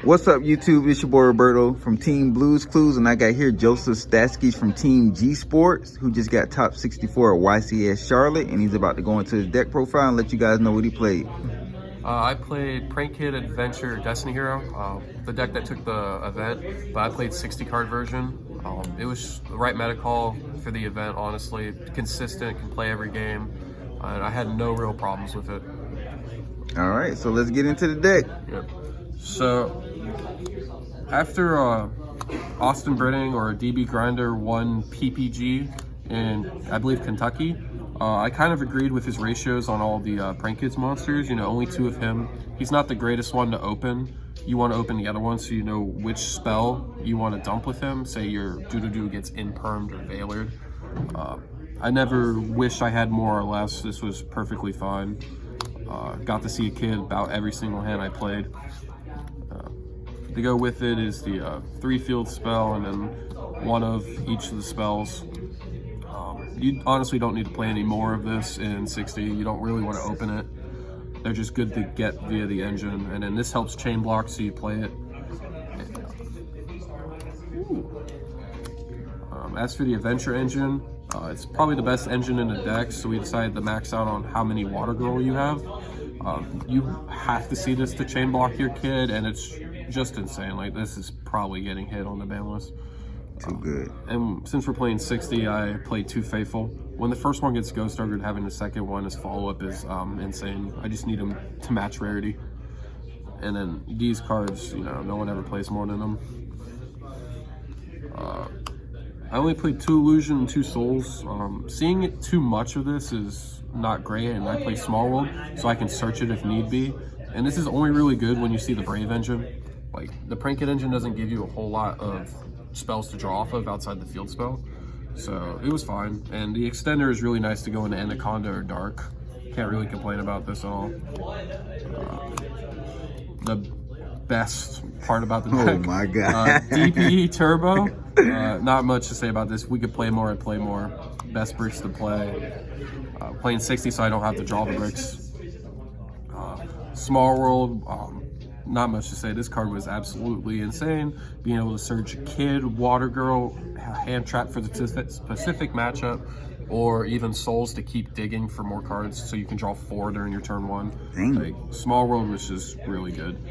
What's up, YouTube? It's your boy Roberto from Team Blues Clues, and I got here Joseph Staskey from Team G Sports, who just got top 64 at YCS Charlotte, and he's about to go into his deck profile and let you guys know what he played. I played Prank Kid Adventure Destiny Hero, the deck that took the event, but I played 60 card version. It was the right meta call for the event, honestly. Consistent, can play every game, and I had no real problems with it. All right, so let's get into the deck. Yep. So, after Austin Britting or DB Grinder won PPG in, I believe, Kentucky, I kind of agreed with his ratios on all the Prank Kids monsters. You know, only 2 of him. He's not the greatest one to open. You want to open the other one so you know which spell you want to dump with him. Say your doo-doo-doo gets impermed or veilered. I never wished I had more or less. This was perfectly fine. Got to see a kid about every single hand I played. To go with it is the 3 field spell and then 1 of each of the spells. You honestly don't need to play any more of this in 60. You don't really want to open it. They're just good to get via the engine, and then this helps chain block, so you play it. As for the adventure engine, it's probably the best engine in the deck, so we decided to max out on how many water girl you have. You have to see this to chain block your kid, and it's just insane. Like, this is probably getting hit on the ban list. Too good. And since we're playing 60, I played 2 Faithful. When the first one gets Ghost Triggered, having the second one as follow-up is insane. I just need them to match rarity. And then these cards, you know, no one ever plays more than them. I only played 2 Illusion and 2 Souls. Seeing it too much of this is not great, and I play Small World, so I can search it if need be. And this is only really good when you see the Brave engine. Like, the Prank Kid engine doesn't give you a whole lot of spells to draw off of outside the field spell, so it was fine. And the extender is really nice to go into Anaconda or Dark. Can't really complain about this at all. The best part about the deck, oh my god, DPE Turbo. Not much to say about this. We could play more, I'd play more. Best bricks to play. Playing 60 so I don't have to draw the bricks. Small World, not much to say. This card was absolutely insane. Being able to search Kid, Water Girl, Hand Trap for the specific matchup, or even Souls to keep digging for more cards so you can draw 4 during your turn 1. Dang. Like, Small World was just really good.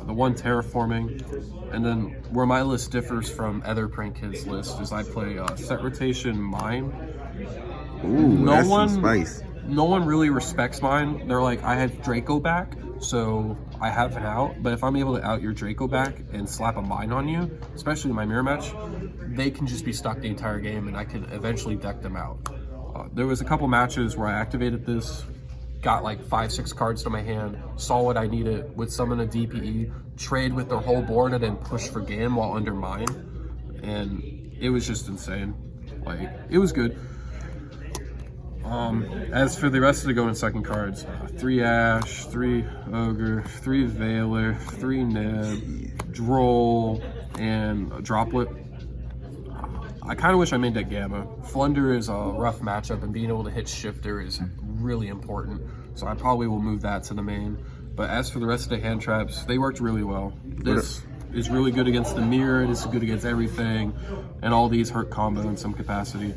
The 1 Terraforming, and then where my list differs from other Prank Kids list is I play Set Rotation Mine. Ooh, that's some spice. No one really respects mine. They're like, I have Draco back, so I have an out. But if I'm able to out your Draco back and slap a mine on you, especially in my mirror match, they can just be stuck the entire game, and I can eventually deck them out. There was a couple matches where I activated this, got like 5-6 cards to my hand, saw what I needed, would summon a DPE, trade with their whole board, and then push for game while under mine. And it was just insane. Like, it was good. As for the rest of the go in second cards, 3 Ash, 3 Ogre, 3 Veiler, 3 Nib, Droll, and a Droplet. I kind of wish I made that Gamma. Flunder is a rough matchup, and being able to hit Shifter is really important, so I probably will move that to the main. But as for the rest of the hand traps, they worked really well. This is really good against the mirror, this is good against everything, and all these hurt combo in some capacity.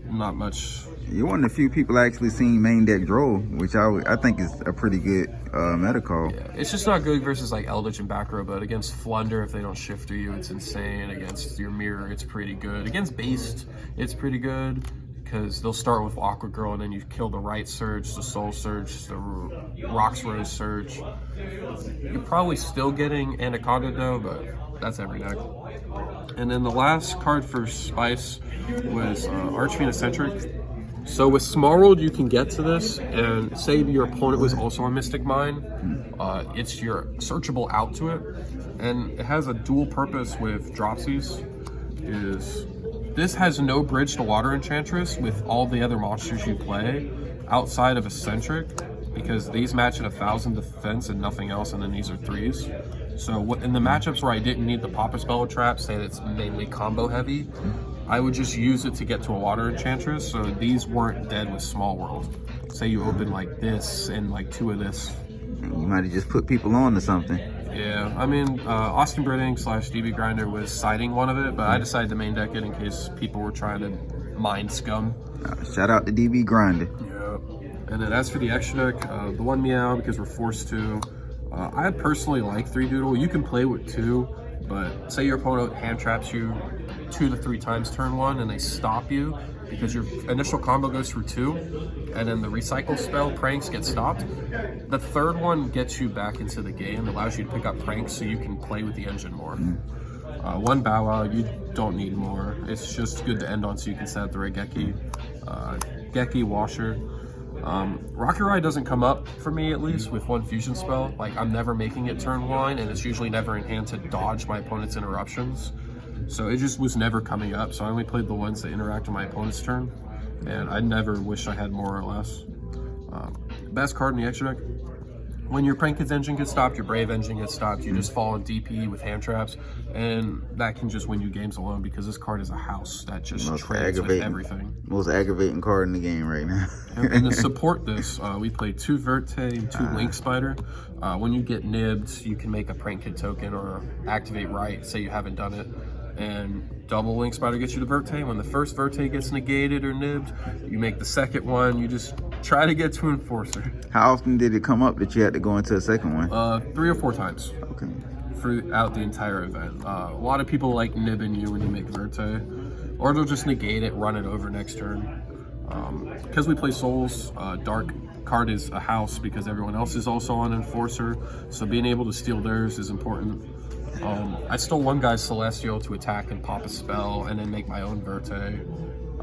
Not much. You're one of the few people actually seen main deck Droll, which I think is a pretty good meta call. Yeah, it's just not good versus like Eldritch and back row, but against Flunder, if they don't shifter you, it's insane. Against your mirror, it's pretty good. Against Beast, it's pretty good because they'll start with Aqua Girl and then you kill the right Surge, the Soul Surge, the Rocks Rose Surge. You're probably still getting Anaconda though, but that's every deck. And then the last card for Spice was Archfiend Eccentric. So with Small World, you can get to this, and say your opponent was also on Mystic Mine, it's your searchable out to it, and it has a dual purpose with Dropsies. This has no bridge to Water Enchantress with all the other monsters you play outside of Eccentric, because these match at 1,000 defense and nothing else, and then these are 3s. So in the matchups where I didn't need the Pop a Spell Trap, say it's mainly combo heavy, I would just use it to get to a Water Enchantress, so these weren't dead with Small World. Say you open like this and like 2 of this. You might have just put people on to something. Yeah, I mean, Austin Britting / DB Grinder was citing one of it, but I decided to main deck it in case people were trying to mind scum. Shout out to DB Grinder. Yeah. And then as for the extra deck, the one Meow, because we're forced to. I personally like 3 Doodle. You can play with 2, but say your opponent hand traps you 2 to 3 times turn 1 and they stop you because your initial combo goes through 2, and then the recycle spell pranks get stopped. The 3rd one gets you back into the game, allows you to pick up pranks so you can play with the engine more. 1 Bow Wow, you don't need more. It's just good to end on so you can set up the right Geki. Geki, Washer. Rocket Ride doesn't come up for me, at least, with 1 fusion spell. Like, I'm never making it turn 1, and it's usually never in hand to dodge my opponent's interruptions. So it just was never coming up, so I only played the ones that interact with my opponent's turn, and I never wish I had more or less. Best card in the extra deck. When your Prank Kid's engine gets stopped, your Brave engine gets stopped, you just fall on DP with hand traps, and that can just win you games alone because this card is a house that just trades with everything. Most aggravating card in the game right now. And to support this, we played 2 Verte and 2 Link Spider. When you get nibbed, you can make a Prank Kid token or activate right, say you haven't done it, and double Link Spider gets you to Verte. When the first Verte gets negated or nibbed, you make the second one. You just try to get to Enforcer. How often did it come up that you had to go into a second one? 3 or 4 times. Okay. Throughout the entire event. A lot of people like nibbing you when you make Verte, or they'll just negate it, run it over next turn. Because we play Souls, Dark card is a house because everyone else is also on Enforcer, so being able to steal theirs is important. I stole one guy's Celestial to attack and pop a spell and then make my own Verte.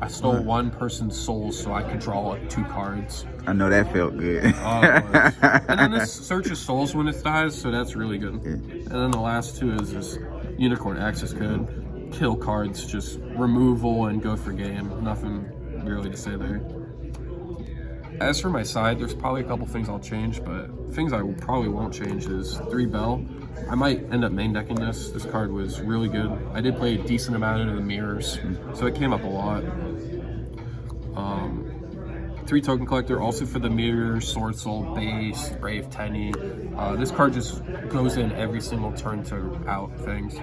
I stole one person's Souls so I could draw 2 cards. I know that felt good. And then this searches Souls when it dies, so that's really good. Yeah. And then the last 2 is just Unicorn Access Code. Kill cards, just removal and go for game. Nothing really to say there. As for my side, there's probably a couple things I'll change, but things I probably won't change is 3 Bell. I might end up main decking this. This card was really good. I did play a decent amount of the mirrors, so it came up a lot. 3 Token Collector, also for the mirrors, Sword Soul, Base, Brave Tenny. This card just goes in every single turn to out things.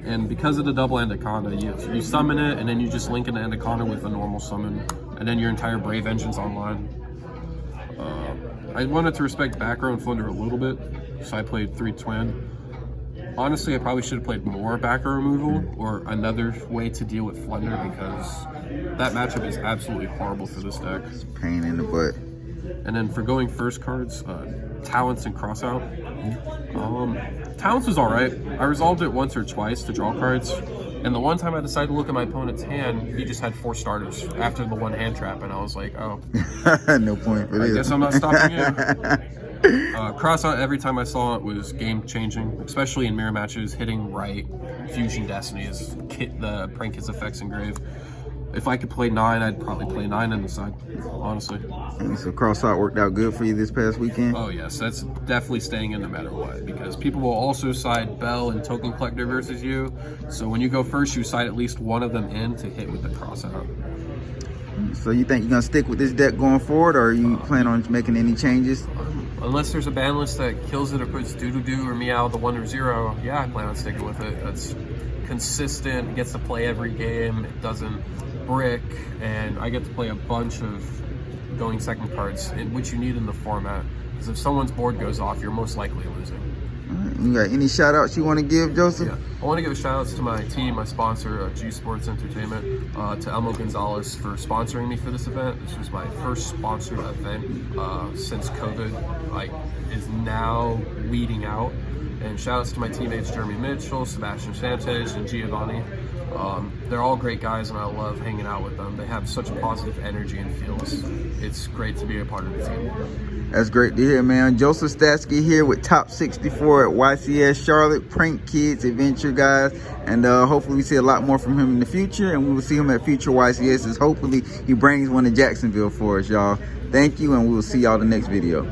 And because of the double Anaconda, you summon it, and then you just link an Anaconda with a normal summon, and then your entire Brave engine's online. I wanted to respect back row and Flunder a little bit, so I played 3 Twin. Honestly, I probably should have played more back row removal or another way to deal with Flunder because that matchup is absolutely horrible for this deck. It's a pain in the butt. And then for going first cards, Talents and Crossout. Talents was alright. I resolved it once or twice to draw cards. And the one time I decided to look at my opponent's hand, he just had 4 starters after the 1 hand trap, and I was like, oh. No point for this. I guess I'm not stopping you. Crossout, every time I saw it, was game-changing, especially in mirror matches. Hitting right, Fusion Destiny is the Prank Kid's effects engrave. If I could play 9, I'd probably play 9 on the side, honestly. And so Crossout worked out good for you this past weekend? Oh yes, that's definitely staying in no matter what, because people will also side Bell and Token Collector versus you. So when you go first, you side at least one of them in to hit with the Crossout. So you think you're going to stick with this deck going forward, or are you planning on making any changes? Unless there's a ban list that kills it or puts Doodoo or Meow the 1 or 0, yeah, I plan on sticking with it. That's consistent, it gets to play every game, it doesn't brick, and I get to play a bunch of going second cards, which you need in the format. Because if someone's board goes off, you're most likely losing. Right. You got any shout outs you want to give, Joseph? Yeah, I want to give a shout outs to my team, my sponsor, G Sports Entertainment, to Elmo Gonzalez for sponsoring me for this event. This was my first sponsored event since COVID is now weeding out. And shout outs to my teammates Jeremy Mitchell, Sebastian Sanchez, and Giovanni. They're all great guys, and I love hanging out with them. They have such a positive energy and feels. It's great to be a part of the team. That's great to hear, man. Joseph Staskey here with Top 64 at YCS Charlotte, Prank Kids Adventure, guys. And hopefully we see a lot more from him in the future, and we will see him at future YCSs. Hopefully he brings one to Jacksonville for us, y'all. Thank you, and we will see y'all the next video.